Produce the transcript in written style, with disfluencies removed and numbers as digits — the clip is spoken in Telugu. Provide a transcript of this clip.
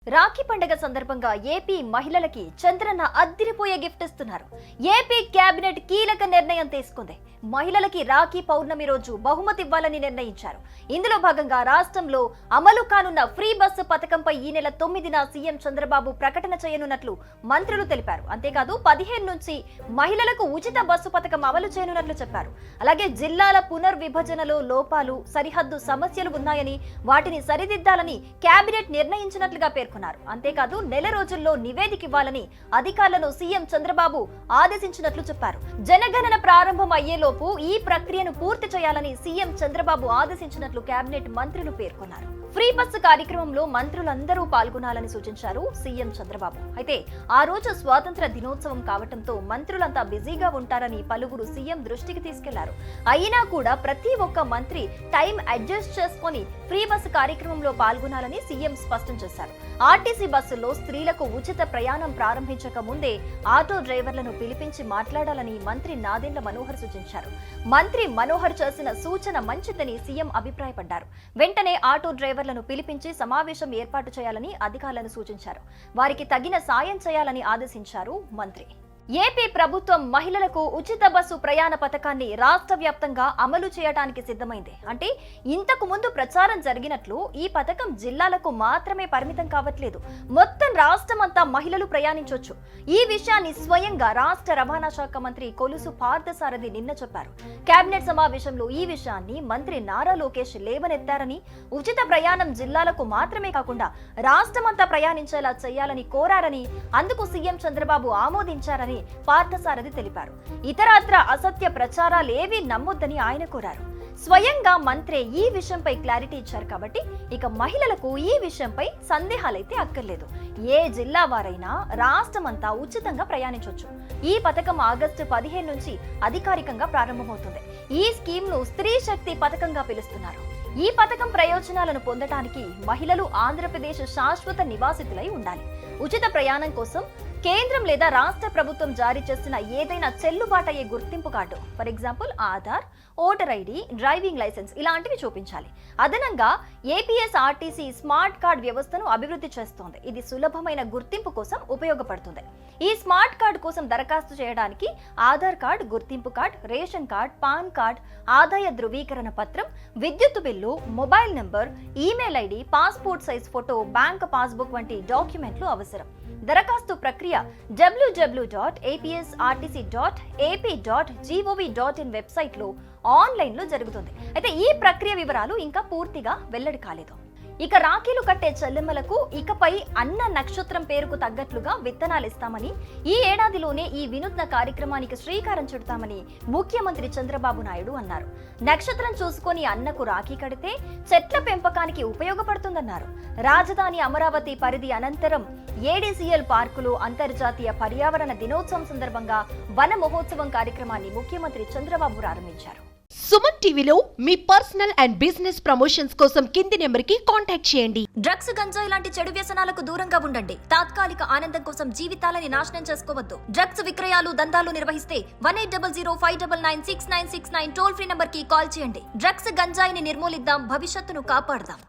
రాఖీ పండుగ సందర్భంగా ఏపీ మహిళలకి చంద్రన్న అద్దిరిపోయే గిఫ్ట్ ఇస్తున్నారు. ఏపీ కేబినెట్ కీలక నిర్ణయం తీసుకుంది. మహిళలకి రాఖీ పౌర్ణమి రోజు బహుమతి ఇవ్వాలని నిర్ణయించారు. ఇందులో భాగంగా రాష్ట్రంలో అమలు కానున్న ఫ్రీ బస్సు పథకంపై ఈ నెల 9న సీఎం చంద్రబాబు ప్రకటన చేయనున్నట్లు మంత్రులు తెలిపారు. అంతేకాదు 15 నుంచి మహిళలకు ఉచిత బస్సు పథకం అమలు చేయనున్నట్లు చెప్పారు. అలాగే జిల్లాల పునర్విభజనలో లోపాలు, సరిహద్దు సమస్యలు ఉన్నాయని వాటిని సరిదిద్దాలని కేబినెట్ నిర్ణయించినట్లుగా పేర్కొన్నారు. అంతేకాదు నెల రోజుల్లో నివేదిక ఇవ్వాలని అధికారులను సీఎం చంద్రబాబు ఆదేశించినట్లు చెప్పారు. జనగణన ప్రారంభం అయ్యేలోపు ఈ ప్రక్రియను పూర్తి చేయాలని సీఎం చంద్రబాబు ఆదేశించినట్లు కేబినెట్ మంత్రులు పేర్కొన్నారు. ఫ్రీ బస్సు కార్యక్రమంలో మంత్రులందరూ పాల్గొనాలని సూచించారు సీఎం చంద్రబాబు. అయితే ఆ రోజు స్వాతంత్ర దినోత్సవం కావడంతో మంత్రులంతా బిజీగా ఉంటారని పలువురు సీఎం దృష్టికి తీసుకెళ్లారు. అయినా కూడా ప్రతి ఒక్క మంత్రి టైం అడ్జస్ట్ చేసుకుని ఫ్రీ బస్సు కార్యక్రమంలో పాల్గొనాలని సీఎం స్పష్టం చేశారు. ఆర్టీసీ బస్సుల్లో స్త్రీలకు ఉచిత ప్రయాణం ప్రారంభించక ముందే ఆటో డ్రైవర్లను పిలిపించి మాట్లాడాలని మంత్రి నాదెండ్ల మనోహర్ సూచించారు. మంత్రి మనోహర్ చేసిన సూచన మంచిదని సీఎం అభిప్రాయపడ్డారు. వెంటనే ఆటో డ్రైవర్లను పిలిపించి సమావేశం ఏర్పాటు చేయాలని అధికారులను సూచించారు. వారికి తగిన సాయం చేయాలని ఆదేశించారు మంత్రి. ఏపీ ప్రభుత్వం మహిళలకు ఉచిత బస్సు ప్రయాణ పథకాన్ని రాష్ట్ర వ్యాప్తంగా అమలు చేయడానికి సిద్ధమైంది. అంటే ఇంతకు ముందు ప్రచారం జరిగినట్లు ఈ పథకం జిల్లాలకు మాత్రమే పరిమితం కావట్లేదు. మొత్తం రాష్ట్రమంతా మహిళలు ప్రయాణించొచ్చు. ఈ విషయాన్ని స్వయంగా రాష్ట్ర రవాణా శాఖ మంత్రి కొలుసు పార్థసారథి నిన్న చెప్పారు. కేబినెట్ సమావేశంలో ఈ విషయాన్ని మంత్రి నారా లోకేష్ లేవనెత్తారని, ఉచిత ప్రయాణం జిల్లాలకు మాత్రమే కాకుండా రాష్ట్రమంతా ప్రయాణించేలా చేయాలని కోరారని, అందుకు సీఎం చంద్రబాబు ఆమోదించారని పార్థసారథి తెలిపారు. ఇతరత్ర అసత్య ప్రచారాలేవీ నమ్మొద్దని ఆయన కోరారు. స్వయంగా మంత్రే ఈ విషయంపై క్లారిటీ ఇచ్చారు కాబట్టి ఇక మహిళలకు ఈ విషయంపై సందేహాలైతే అక్కర్లేదు. ఏ జిల్లా వారైనా రాష్ట్రమంతా ఉచితంగా ప్రయాణించవచ్చు. ఈ పథకం ఆగస్టు 15 నుంచి అధికారికంగా ప్రారంభమవుతుంది. ఈ స్కీమ్ ను స్త్రీ శక్తి పథకంగా పిలుస్తున్నారు. ఈ పథకం ప్రయోజనాలను పొందడానికి మహిళలు ఆంధ్రప్రదేశ్ శాశ్వత నివాసితులై ఉండాలి. ఉచిత ప్రయాణం కోసం కేంద్రం లేదా రాష్ట్ర ప్రభుత్వం జారీ చేసిన ఏదైనా చెల్లుబాటయ్యే గుర్తింపు card, for example Aadhaar, voter ID, driving licence ఇలాంటివి చూపించాలి. అదనంగా ఏపీఎస్ఆర్టీసీ స్మార్ట్ కార్డ్ వ్యవస్థను అభివృద్ధి చేస్తోంది. ఇది సులభమైన గుర్తింపు కోసం ఉపయోగపడుతుంది. ఈ స్మార్ట్ కార్డు కోసం దరఖాస్తు చేయడానికి ఆధార్ కార్డ్, గుర్తింపు card, ration card, pan card, ఆదాయ ధృవీకరణ పత్రం, విద్యుత్ bill, mobile number, email ID, passport size photo, bank passbook వంటి డాక్యుమెంట్లు అవసరం. దరఖాస్తు ప్రక్రియ www.aps.rtc.ap.gov.in వెబ్సైట్లో ఆన్లైన్లో జరుగుతుంది. అయితే ఈ ప్రక్రియ వివరాలు ఇంకా పూర్తిగా వెల్లడి కాలేదు. ఇక రాఖీలు కట్టే చెల్లెమ్మలకు ఇకపై అన్న నక్షత్రం పేరుకు తగ్గట్లుగా విత్తనాలు ఇస్తామని, ఈ ఏడాదిలోనే ఈ వినూత్న కార్యక్రమానికి శ్రీకారం చుడతామని ముఖ్యమంత్రి చంద్రబాబు నాయుడు అన్నారు. నక్షత్రం చూసుకొని అన్నకు రాఖీ కడితే చెట్ల పెంపకానికి ఉపయోగపడుతుందన్నారు. రాజధాని అమరావతి పరిధి అనంతరం ఏడీసీఎల్ పార్కులో అంతర్జాతీయ పర్యావరణ దినోత్సవం సందర్భంగా వన మహోత్సవం కార్యక్రమాన్ని ముఖ్యమంత్రి చంద్రబాబు ప్రారంభించారు. సుమన్ టీవీలో మీ పర్సనల్ అండ్ బిజినెస్ ప్రమోషన్స్ కోసం కింది నెంబర్కి కాంటాక్ట్ చేయండి. డ్రగ్స్, గంజాయి లాంటి చెడు వ్యసనాలకు దూరంగా ఉండండి. తాత్కాలిక ఆనందం కోసం జీవితాలని నాశనం చేసుకోవద్దు. డ్రగ్స్ విక్రయాలు, దందాలు నిర్వహిస్తే 180059969969 టోల్ ఫ్రీ నంబర్ కి కాల్ చేయండి. డ్రగ్స్, గంజాయిని నిర్మూలిద్దాం, భవిష్యత్తును కాపాడదాం.